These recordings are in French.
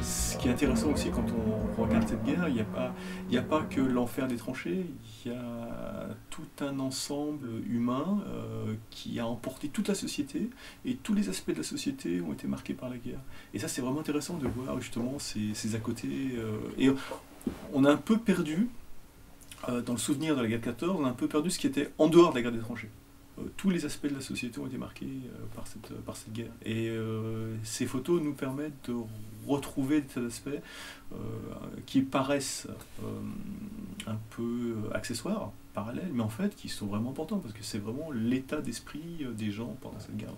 Ce qui est intéressant aussi quand on regarde cette guerre, il n'y a pas que l'enfer des tranchées, il y a tout un ensemble humain qui a emporté toute la société, et tous les aspects de la société ont été marqués par la guerre. Et ça, c'est vraiment intéressant de voir justement ces à-côtés. Et on a un peu perdu, dans le souvenir de la guerre de 14, on a un peu perdu ce qui était en dehors de la guerre des tranchées. Tous les aspects de la société ont été marqués par cette guerre. Et ces photos nous permettent de retrouver des aspects qui paraissent un peu accessoires, parallèles, mais en fait qui sont vraiment importants, parce que c'est vraiment l'état d'esprit des gens pendant cette guerre.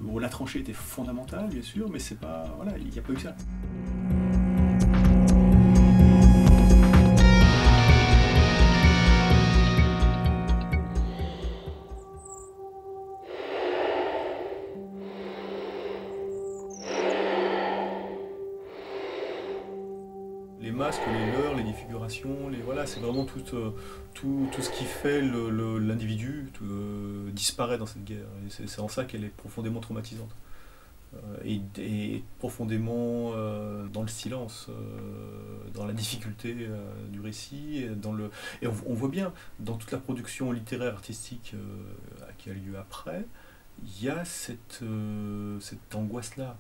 Bon, la tranchée était fondamentale, bien sûr, mais c'est pas, voilà, il n'y a pas eu ça. Les masques, les leurres, les défigurations, voilà, c'est vraiment tout ce qui fait l'individu disparaît dans cette guerre. Et c'est en ça qu'elle est profondément traumatisante. Et profondément dans le silence, dans la difficulté du récit. Et on voit bien, dans toute la production littéraire, artistique qui a lieu après, il y a cette angoisse-là.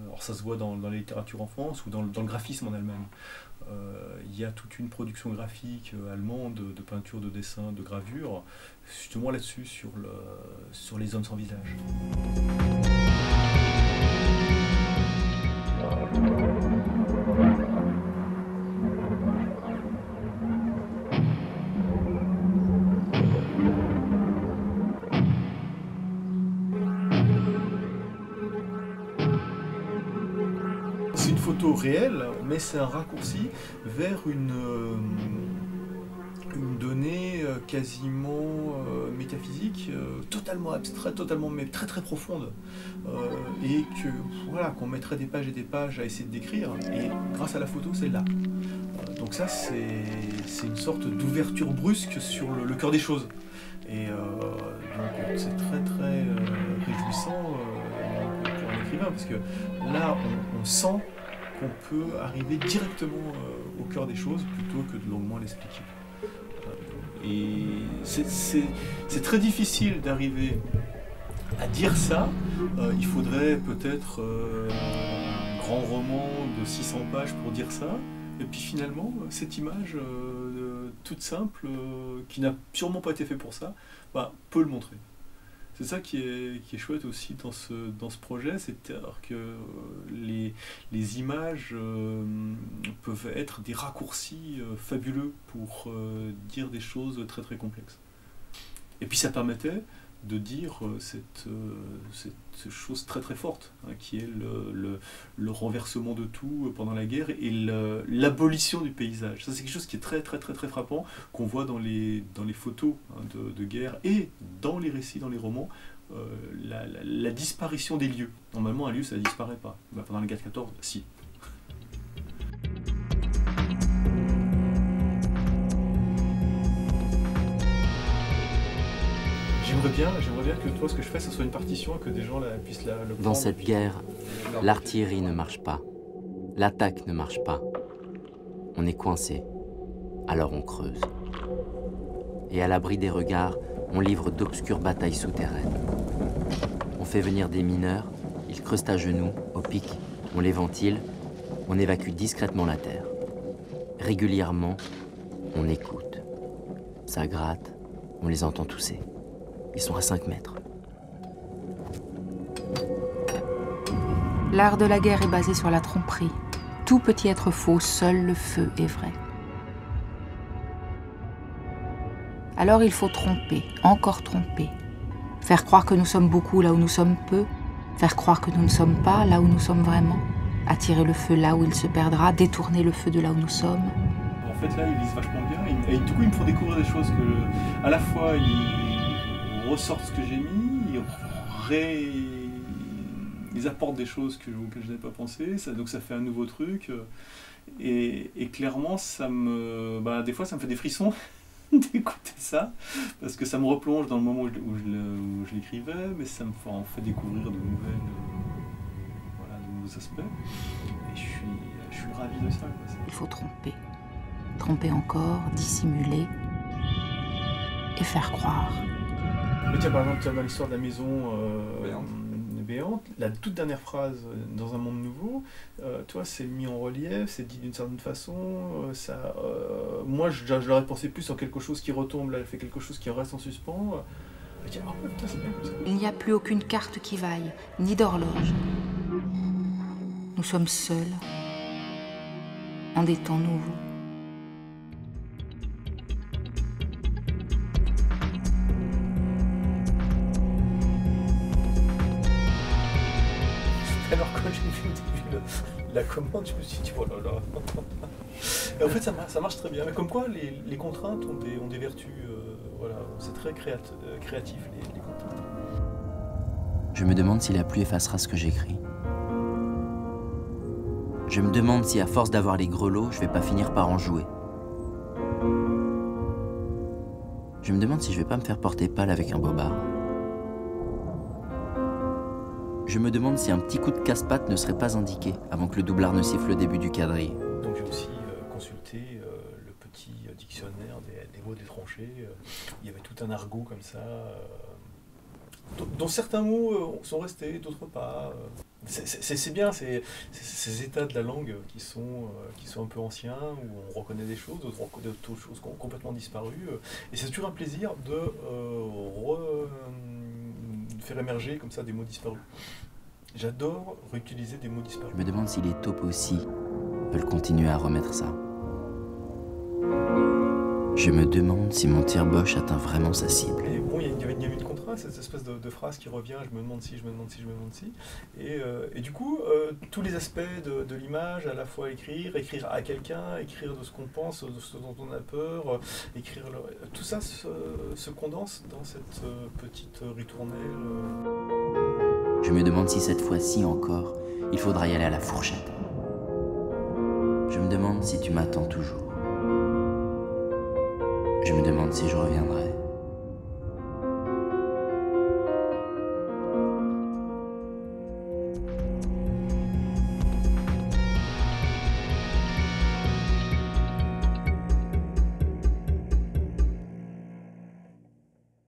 Alors ça se voit dans la littérature en France ou dans le graphisme en Allemagne. Il y a toute une production graphique allemande de peinture, de dessin, de gravure, justement là-dessus, sur les hommes sans visage. C'est une photo réelle, mais c'est un raccourci vers une donnée quasiment métaphysique, totalement abstraite, mais très très profonde, et que voilà, qu'on mettrait des pages et des pages à essayer de décrire, et grâce à la photo, c'est là. Donc ça, c'est une sorte d'ouverture brusque sur le cœur des choses. Et donc c'est très très réjouissant pour un écrivain, parce que là on sent qu'on peut arriver directement au cœur des choses plutôt que de longuement l'expliquer. Et c'est très difficile d'arriver à dire ça. Il faudrait peut-être un grand roman de 600 pages pour dire ça. Et puis finalement, cette image toute simple, qui n'a sûrement pas été faite pour ça, peut le montrer. C'est ça qui est chouette aussi dans ce projet, c'est-à-dire que les images peuvent être des raccourcis fabuleux pour dire des choses très très complexes. Et puis ça permettait de dire cette chose très très forte, hein, qui est le renversement de tout pendant la guerre et l'abolition du paysage. Ça, c'est quelque chose qui est très très très très frappant, qu'on voit dans les photos, hein, de guerre et dans les récits, dans les romans, la disparition des lieux. Normalement, un lieu, ça ne disparaît pas. Pendant la guerre de 14, si. J'aimerais bien que toi, ce que je fais, ce soit une partition, que des gens puissent le prendre. Dans cette guerre, l'artillerie ne marche pas. L'attaque ne marche pas. On est coincé. Alors on creuse. Et à l'abri des regards, on livre d'obscures batailles souterraines. On fait venir des mineurs, ils creusent à genoux, au pic, on les ventile, on évacue discrètement la terre. Régulièrement, on écoute. Ça gratte, on les entend tousser. Ils sont à 5 mètres. L'art de la guerre est basé sur la tromperie. Tout peut y être faux, seul le feu est vrai. Alors il faut tromper, encore tromper. Faire croire que nous sommes beaucoup là où nous sommes peu. Faire croire que nous ne sommes pas là où nous sommes vraiment. Attirer le feu là où il se perdra, détourner le feu de là où nous sommes. En fait là, ils lisent vachement bien. Et du coup, ils me font découvrir des choses que, à la fois, ils ressortent ce que j'ai mis, ils apportent des choses auxquelles je n'avais pas pensé, donc ça fait un nouveau truc. Et clairement, des fois, ça me fait des frissons d'écouter ça, parce que ça me replonge dans le moment où je l'écrivais, mais ça me fait découvrir de nouveaux aspects. Et je suis ravi de ça, quoi. Il faut tromper. Tromper encore, dissimuler et faire croire. Mais tiens, par exemple, dans l'histoire de la maison béante, la toute dernière phrase, dans un monde nouveau, toi, c'est mis en relief, c'est dit d'une certaine façon. Moi, je l'aurais pensé plus en quelque chose qui retombe, là, elle fait quelque chose qui reste en suspens. Putain, c'est bien comme ça. Il n'y a plus aucune carte qui vaille, ni d'horloge. Nous sommes seuls, en des temps nouveaux. Alors quand j'ai vu la commande, je me suis dit oh là là. Et en fait ça marche très bien. Mais comme quoi les contraintes ont des vertus. Voilà, c'est très créatif les contraintes. Je me demande si la pluie effacera ce que j'écris. Je me demande si à force d'avoir les grelots, je vais pas finir par en jouer. Je me demande si je vais pas me faire porter pâle avec un bobard. Je me demande si un petit coup de casse-patte ne serait pas indiqué avant que le doublard ne siffle le début du quadrille. Donc j'ai aussi consulté le petit dictionnaire des mots des tranchées. Il y avait tout un argot comme ça, dont certains mots sont restés, d'autres pas. C'est bien, ces états de la langue qui sont un peu anciens, où on reconnaît des choses, d'autres choses qui ont complètement disparu. Et c'est toujours un plaisir de faire émerger comme ça des mots disparus. J'adore réutiliser des mots disparus. Je me demande si les taupes aussi veulent continuer à remettre ça. Je me demande si mon tire-boche atteint vraiment sa cible. Et bon, il y avait une contrainte, cette espèce de phrase qui revient, je me demande si, je me demande si, je me demande si. Et du coup, tous les aspects de l'image, à la fois écrire à quelqu'un, écrire de ce qu'on pense, de ce dont on a peur, tout ça se condense dans cette petite ritournelle. Je me demande si cette fois-ci encore, il faudra y aller à la fourchette. Je me demande si tu m'attends toujours. Je me demande si je reviendrai.